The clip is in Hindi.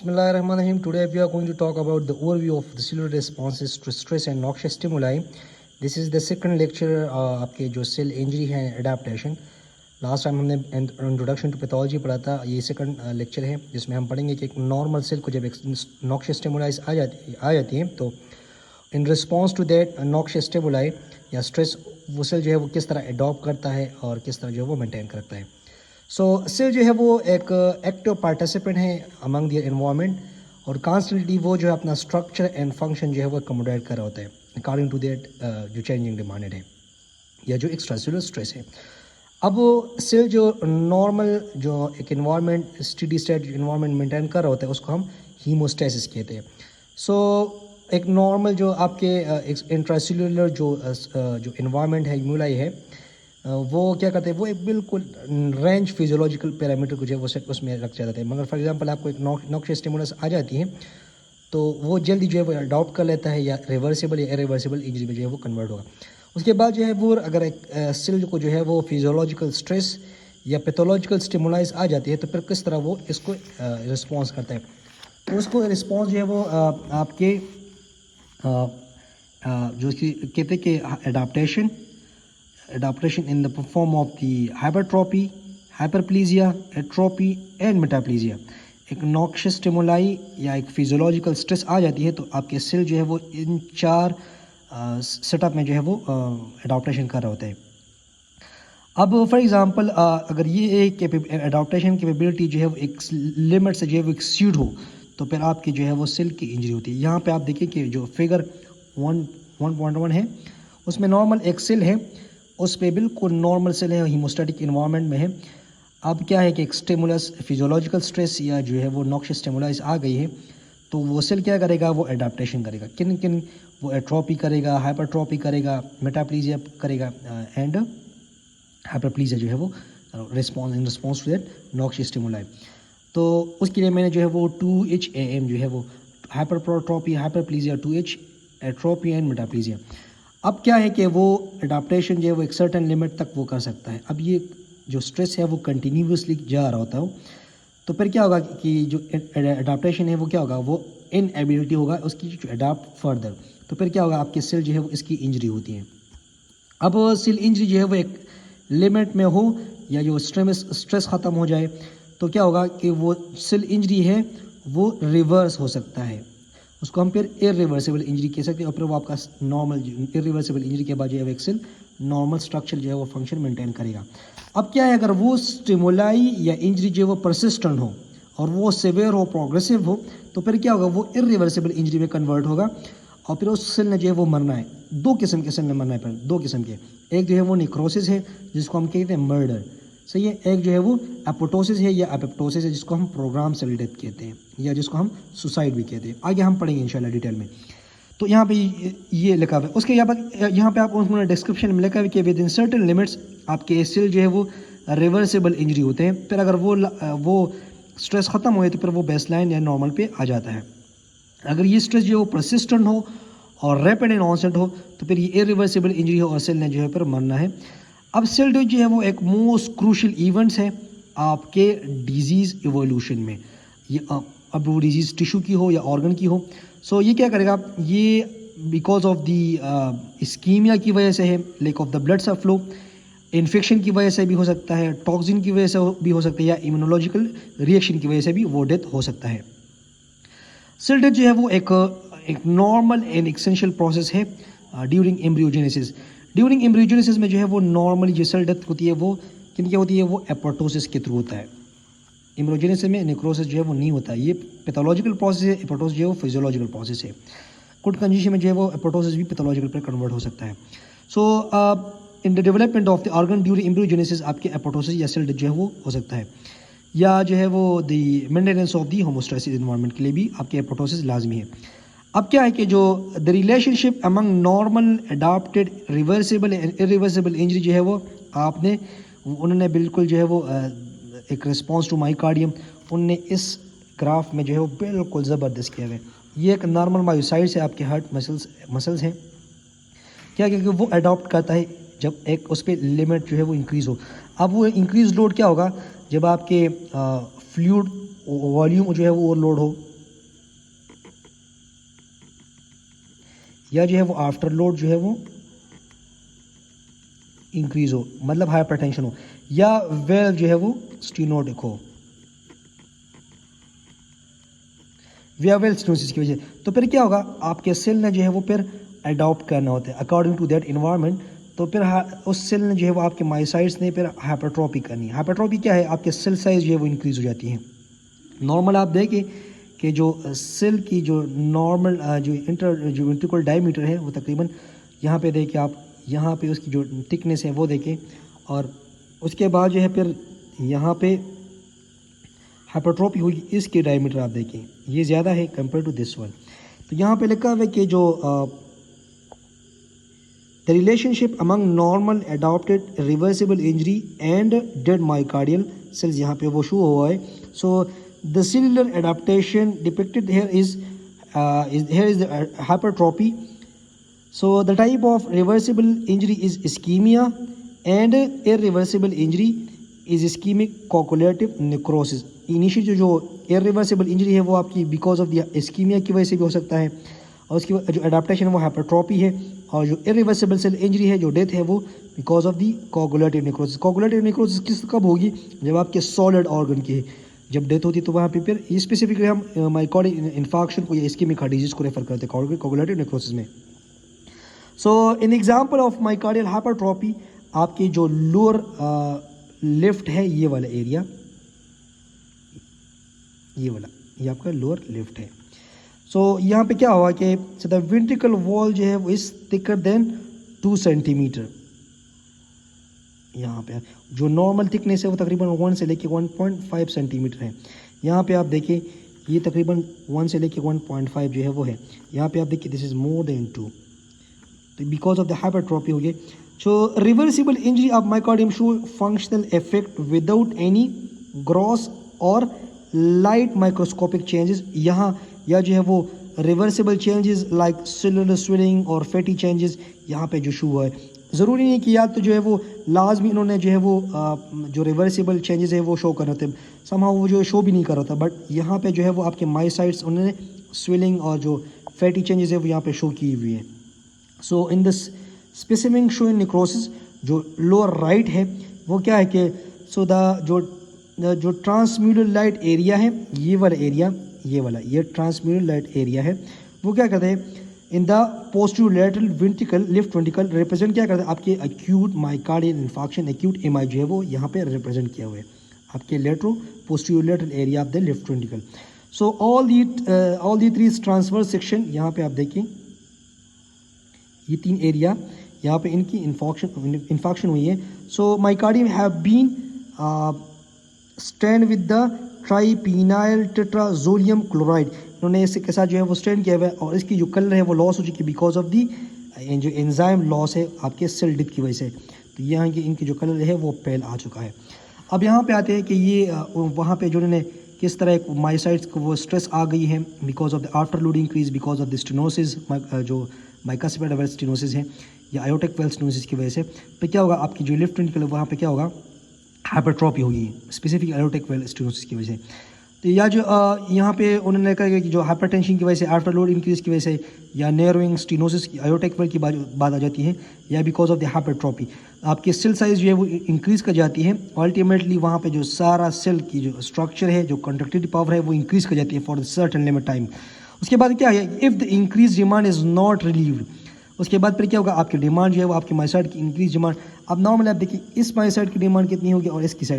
Bismillahirrahmanirrahim. Today we are going to talk about the overview of the cellular responses to stress and noxious stimuli. This is the second lecture आपके जो सेल इंजरी है एडाप्टेशन. लास्ट टाइम हमने इंट्रोडक्शन टू पैथोलॉजी पढ़ा था. ये सेकंड लेक्चर है जिसमें हम पढ़ेंगे कि एक नॉर्मल सेल को जब एक नॉक्शियस स्टिमुलाइज आ जाती है तो in response to that noxious stimuli या स्ट्रेस वो सेल जो है वो किस तरह एडॉप्ट करता है और किस तरह जो है वो मेंटेन करता है. सो सेल जो है वो एक एक्टिव पार्टिसिपेंट है अमंग दियर इन्वायरमेंट और कॉन्स्टेंटली वो जो है अपना स्ट्रक्चर एंड फंक्शन जो है वो अकोमोडेट कर रहा होता है अकॉर्डिंग टू दैट जो चेंजिंग डिमांडेड है या जो एक्स्ट्रासेलुलर स्ट्रेस है. अब सेल जो नॉर्मल जो एक environment steady state environment maintain कर रहा होता है उसको हम हीमोस्टेसिस कहते हैं. सो एक नॉर्मल जो आपके इंट्रासेलुलर जो इन्वायरमेंट है ह्यूमुलाई है वो क्या करते हैं वो एक बिल्कुल रेंज फिजियोलॉजिकल पैरामीटर को जो है वो सेट उसमें रख जाते हैं. मगर फॉर एग्जांपल आपको एक नॉक्शियस स्टिमुलस आ जाती है तो वो जल्दी जो है वो अडॉप्ट कर लेता है या रिवर्सिबल या इरिवर्सिबल इंजरी में जो है वो कन्वर्ट होगा. उसके बाद जो है वो अगर एक सेल को जो है वो फिजियोलॉजिकल स्ट्रेस या पैथोलॉजिकल स्टिमुलाइज आ जाती है तो फिर किस तरह वो इसको रिस्पॉन्स करता है. तो उसको रिस्पॉन्स जो है वो आपके जो कहते हैं कि adaptation in the form of the hypertrophy, hyperplasia, atrophy and metaplesia. एक नॉक्शियस स्टिमुलाई या एक फिजियोलॉजिकल स्ट्रेस आ जाती है तो आपके सेल जो है वो इन चार सेटअप में जो है वो अडॉप्टेशन कर रहा होता है. अब फॉर एग्जांपल अगर ये एक अडॉप्टेशन कैपेबिलिटी जो है वो एक लिमिट से जो है वो एक्सीड हो तो फिर आपकी जो है वो सेल की इंजरी होती है. यहाँ पे आप देखिए कि जो फिगर 1.1 है उसमें नॉर्मल एक सेल है उस पर बिल्कुल नॉर्मल सेल है हीमोस्टैटिक इन्वायरमेंट में है. अब क्या है कि एक स्टिमुलस फिजियोलॉजिकल स्ट्रेस या जो है वो नॉक्शियस स्टिमुलाइज आ गई है तो वो सेल क्या करेगा वो एडाप्टेशन करेगा. किन किन वो एट्रोपी करेगा, हाइपरट्रोपी करेगा, मेटाप्लीजिया करेगा एंड हाइपरप्लीजिया जो है वो in response to that noxious stimuli. तो उसके लिए मैंने जो है वो 2HAM जो है वो हाइपरट्रोपी, हाइपरप्लीजिया, 2H एट्रोपी एंड मेटाप्लीजिया. अब क्या है कि वो अडाप्टेशन जो है वो एक सर्टेन लिमिट तक वो कर सकता है. अब ये जो स्ट्रेस है वो कंटिन्यूसली जा रहा होता है तो फिर क्या होगा कि जो अडाप्टेशन है वो क्या होगा वो इनएबिलिटी होगा उसकी जो अडाप्ट फर्दर. तो फिर क्या होगा आपके सेल जो है वो इसकी इंजरी होती है. अब सेल इंजरी जो है वो एक लिमिट में हो या जो स्ट्रेस ख़त्म हो जाए तो क्या होगा कि वो सेल इंजरी है वो रिवर्स हो सकता है. उसको हम फिर इरिवर्सिबल इंजरी कह सकते हैं और फिर वो आपका नॉर्मल इरिवर्सिबल इंजरी के बाद जो है एक सेल नॉर्मल स्ट्रक्चर जो है वो फंक्शन मेंटेन करेगा. अब क्या है अगर वो स्टिमुलाई या इंजरी जो है वो परसिस्टेंट हो और वो सिवियर हो, प्रोग्रेसिव हो तो फिर क्या होगा वो इरिवर्सिबल इंजरी में कन्वर्ट होगा और फिर उस सेल ने जो है वो मरना है. दो किस्म के सेल ने मरना है. फिर दो किस्म के, एक जो है वो निक्रोसिस है जिसको हम कहते हैं मर्डर, सही है. एक जो है वो एपोटोसिस है या एपोप्टोसिस है जिसको हम प्रोग्राम सेल डेथ कहते हैं या जिसको हम सुसाइड भी कहते हैं. आगे हम पढ़ेंगे इंशाल्लाह डिटेल में. तो यहाँ पे ये लिखा हुआ है. उसके यहाँ पे आप उन्होंने डिस्क्रिप्शन में लिखा हुआ है कि विद इन सर्टेन लिमिट्स आपके सेल जो है वो रिवर्सिबल इंजरी होते हैं. फिर अगर वो स्ट्रेस ख़त्म हो तो फिर वो बेसलाइन या नॉर्मल पे आ जाता है. अगर ये स्ट्रेस जो है वो परसिस्टेंट हो और रैपिड इन ऑनसेट हो तो फिर ये इरिवर्सिबल इंजरी हो और सेल ने जो है फिर मरना है. अब सेल डेथ जो है वो एक मोस्ट क्रूशल इवेंट्स है आपके डिजीज़ इवोल्यूशन में. ये अब वो डिजीज़ टिश्यू की हो या ऑर्गन की हो. सो ये क्या करेगा, ये बिकॉज ऑफ द इस्कीमिया की वजह से है, lack of the blood flow, infection की वजह से भी हो सकता है, टॉक्सिन की वजह से भी हो सकता है या इम्यूनोलॉजिकल रिएक्शन की वजह से भी वो डेथ हो सकता है. सेल डेथ जो है वो एक नॉर्मल एंड एसेंशियल प्रोसेस है ड्यूरिंग एम्ब्रियोजेनेसिस. ड्यूरिंग एम्ब्रियोजेनेसिस में जो है वो नॉर्मली जो सेल डेथ होती है वो क्या होती है वो एपोटोसिस के थ्रू होता है. एम्ब्रियोजेनेसिस में नेक्रोसिस जो है वो नहीं होता है. ये पैथोलॉजिकल प्रोसेस है, एपोटोसिस जो है वो फिजियोलॉजिकल प्रोसेस है. कुछ कंडीशन में जो है वो एपोटोसिस भी पैथोलॉजिकल पर कन्वर्ट हो सकता है. So in the development of the organ during embryogenesis आपके एपोटोसिस या सेल डेथ जो है वो हो सकता है. या जो है वो the maintenance of the homeostasis environment के लिए भी आपके एपोटोसिस लाजमी है. अब क्या है कि जो the relationship among normal adopted reversible and irreversible injury जो है वो उन्होंने बिल्कुल जो है वो एक रिस्पॉन्स टू माइकार्डियम उनने इस ग्राफ में जो है वो बिल्कुल ज़बरदस्त किया हुआ है. ये एक नॉर्मल मायोसाइट्स है आपके हार्ट मसल्स हैं. क्या कि वो अडॉप्ट करता है जब एक उस पर लिमिट जो है वो इंक्रीज़ हो. अब वो इंक्रीज लोड क्या होगा जब आपके फ्लूइड वॉल्यूम जो है वो ओवरलोड हो या जो है वो आफ्टर लोड जो है वो इंक्रीज हो, मतलब हाइपरटेंशन हो, या वेल जो है वो स्टेनोटिक हो, वेल स्टेनोसिस की वजह से। तो फिर क्या होगा, आपके सेल ने जो है वो फिर अडॉप्ट करना होता है अकॉर्डिंग टू दैट इन्वायरमेंट। तो फिर उस सेल ने जो है वो आपके मायोसाइट्स ने फिर हाइपरट्रॉपी करनी है। हाइपरट्रॉपी क्या है, आपके सेल साइज जो है वो इंक्रीज हो जाती है। नॉर्मल आप देखें कि जो सेल की जो नॉर्मल जो वेंट्रिकल डायमीटर है वो तकरीबन यहाँ पे देखिए आप, यहाँ पे उसकी जो थिकनेस है वो देखें, और उसके बाद जो है फिर यहाँ पे हाइपरट्रॉपी होगी, इसके डायमीटर आप देखें ये ज़्यादा है कंपेयर टू दिस वन। तो यहाँ पे लिखा हुआ है कि जो the relationship among normal adapted reversible injury and dead myocardial cells, यहाँ पे वो शो हुआ है। So the cellular adaptation depicted here is the hypertrophy. So the type of reversible injury is ischemia and irreversible injury is ischemic coagulative necrosis. Initial जो irreversible injury है वो आपकी बिकॉज ऑफ द ischemia की वजह से भी हो सकता है, और उसकी जो एडाप्टेशन है वो हाइपरट्रॉपी है, और जो इरिवर्सिबल सेल इंजरी है, जो डेथ है, वो because of the coagulative necrosis. Coagulative necrosis किस कब होगी, जब आपके सॉलिड ऑर्गन की है जब डेथ होती है, तो वहाँ पे फिर स्पेसिफिकली हम माइकोडिक इन्फाक्शन को या इस्केमिक हार्ट डिजीज को रेफर करते हैं कोगुलेटिव नेक्रोसिस में। सो इन एग्जांपल ऑफ माइकोडियल हाइपरट्रॉपी, आपकी जो लोअर लिफ्ट है, ये वाला एरिया, ये आपका लोअर लिफ्ट है। सो यहाँ पे क्या हुआ कि द वेंट्रिकल वॉल जो है वो इज थिकर देन 2 सेंटीमीटर। यहाँ पे जो नॉर्मल थिकनेस है वो तकरीबन 1 से लेके 1.5 सेंटीमीटर है। यहाँ पे आप देखिए ये तकरीबन 1 से लेके 1.5 जो है वो है। यहाँ पे आप देखिए दिस इज मोर देन 2, तो बिकॉज ऑफ द हाइपरट्रॉपी हो गई। So reversible injury of myocardium show functional effect without any gross और लाइट माइक्रोस्कोपिक चेंजेस। यहाँ या जो है वो reversible changes like cellular swelling और फैटी चेंजेस यहाँ पे जो शो हुआ है। ज़रूरी नहीं कि या तो जो है वो लाजमी इन्होंने जो है वो जो रिवर्सिबल चेंजेस है वो शो कर रहे थे, समहाउ वो जो शो भी नहीं कर रहा था, बट यहाँ पे जो है वो आपके मायोसाइट्स उन्होंने स्वेलिंग और जो फैटी चेंजेस है वो यहाँ पे शो की हुई है। So in this specific showing necrosis, जो लोअर राइट है वो क्या है कि सो जो ट्रांसम्यूरल लाइट एरिया है, ये वाला एरिया, ये ट्रांसम्यूरल लाइट एरिया है, वो क्या करते हैं in the posterior lateral ventricle, left ventricle represent क्या करते हैं आपके acute myocardial infarction, acute MI जो है वो यहाँ पे रिप्रेजेंट किया हुआ है आपके latero posterior lateral area of the left ventricle. So all the 3 transverse section, यहाँ पे आप देखें ये 3 एरिया यहाँ पे इनकी इन्फाक्शन हुई है। So myocardium have been stained with the triphenyl tetrazolium chloride, इन्होंने इसके के साथ जो है वो स्टैंड किया हुआ है, और इसकी जो कलर है वो लॉस हो चुकी है बिकॉज ऑफ दी जो एंजाइम लॉस है आपके सेल डेथ की वजह से। तो यहाँ की इनकी जो कलर है वो पेल आ चुका है। अब यहाँ पे आते हैं कि ये वहाँ पे जो उन्होंने किस तरह मायोसाइट्स को वो स्ट्रेस आ गई है because of the after load increase, because of the stenosis, जो बाइकास्पेड वेल स्टेनोसिस है या आयोटिक वेल स्टेनोसिस की वजह से। तो क्या होगा आपकी जो लेफ्ट वेंट्रिकल वहाँ पे क्या होगा, हाइपरट्रॉपी होगी स्पेसिफिक आयोटिक वेल स्टेनोसिस की वजह से। तो या जो यहाँ पे उन्होंने कहा कि जो हाइपरटेंशन की वजह से, आफ्टर लोड इंक्रीज की वजह से, या नैरोइंग स्टेनोसिस की आयोटिक वेल की बात आ जाती है, या बिकॉज ऑफ द हाइपरट्रॉपी आपकी सेल साइज जो है वो इंक्रीज कर जाती है। अल्टीमेटली वहाँ पे जो सारा सेल की जो स्ट्रक्चर है, जो कंडक्टिविटी पावर है वो इंक्रीज कर जाती है for the certain limit time. उसके बाद क्या है, if the increase demand is not relieved, उसके बाद फिर क्या होगा, आपकी डिमांड जो है वो आपकी मायोसाइट की इंक्रीज डिमांड। अब नॉर्मल आप देखिए इस मायोसाइट की डिमांड कितनी होगी और इसकी साइड